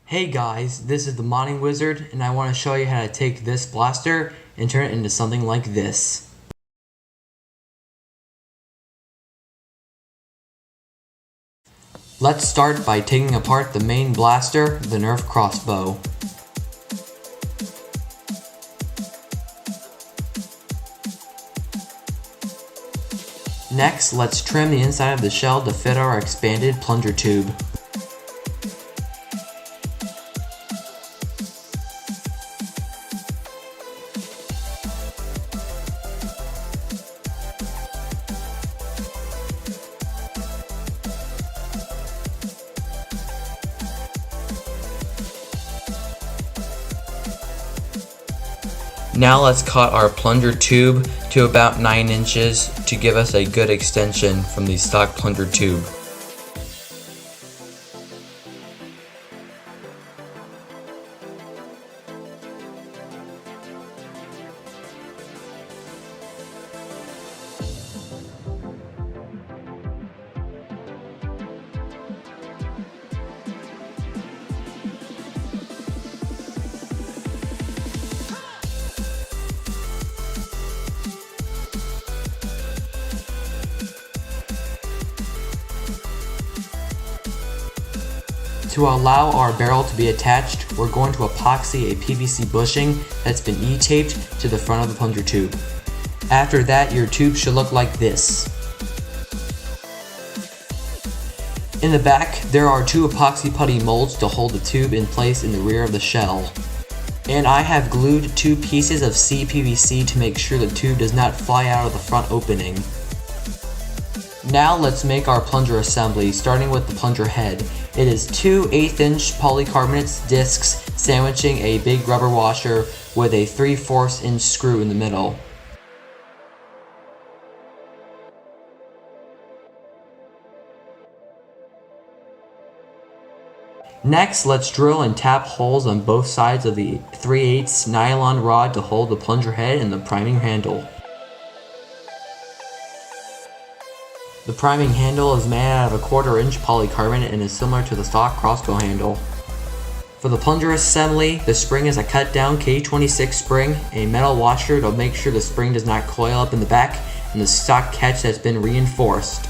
Hey guys, this is the Modding Wizard, and I want to show you how to take this blaster and turn it into something like this. Let's start by taking apart the main blaster, the Nerf Crossbow. Next, let's trim the inside of the shell to fit our expanded plunger tube. Now let's cut our plunger tube to about 9 inches to give us a good extension from the stock plunger tube. To allow our barrel to be attached, we're going to epoxy a PVC bushing that's been E-taped to the front of the plunger tube. After that, your tube should look like this. In the back, there are 2 epoxy putty molds to hold the tube in place in the rear of the shell. And I have glued 2 pieces of CPVC to make sure the tube does not fly out of the front opening. Now let's make our plunger assembly, starting with the plunger head. It is 2 1/8-inch polycarbonate discs sandwiching a big rubber washer with a 3/4 inch screw in the middle. Next, let's drill and tap holes on both sides of the 3/8 nylon rod to hold the plunger head and the priming handle. The priming handle is made out of a 1/4 inch polycarbonate and is similar to the stock crossbow handle. For the plunger assembly, the spring is a cut down K26 spring, a metal washer to make sure the spring does not coil up in the back, and the stock catch that's been reinforced.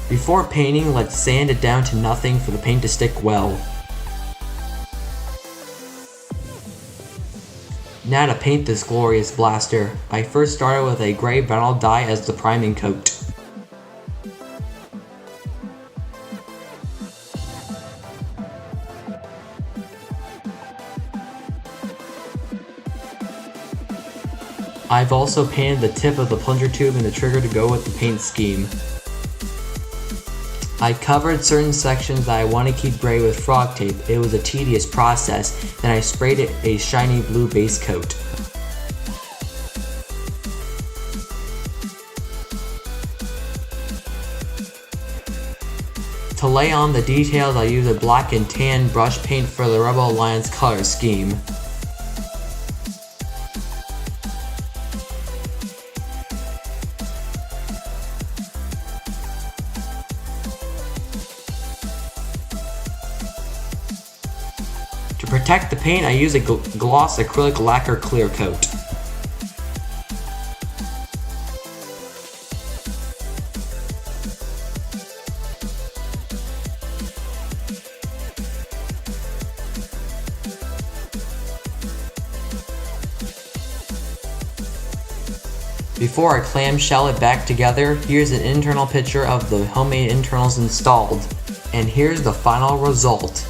Before painting, let's sand it down to nothing for the paint to stick well. Now to paint this glorious blaster, I first started with a gray vinyl dye as the priming coat. I've also painted the tip of the plunger tube and the trigger to go with the paint scheme. I covered certain sections that I want to keep gray with frog tape. It was a tedious process, then I sprayed it a shiny blue base coat. To lay on the details, I used a black and tan brush paint for the Rebel Alliance color scheme. To protect the paint, I use a gloss acrylic lacquer clear coat. Before I clamshell it back together, here's an internal picture of the homemade internals installed. And here's the final result.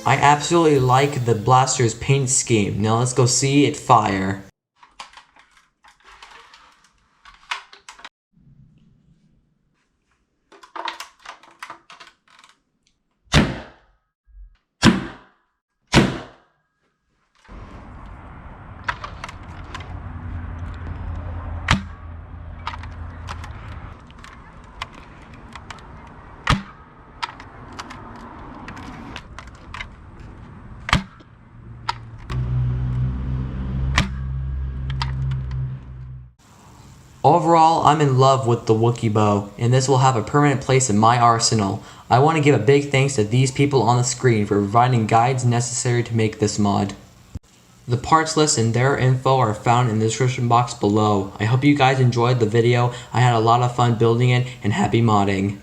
I absolutely like the blaster's paint scheme. Now let's go see it fire. Overall, I'm in love with the Wookie Bow, and this will have a permanent place in my arsenal. I want to give a big thanks to these people on the screen for providing guides necessary to make this mod. The parts list and their info are found in the description box below. I hope you guys enjoyed the video. I had a lot of fun building it, and happy modding.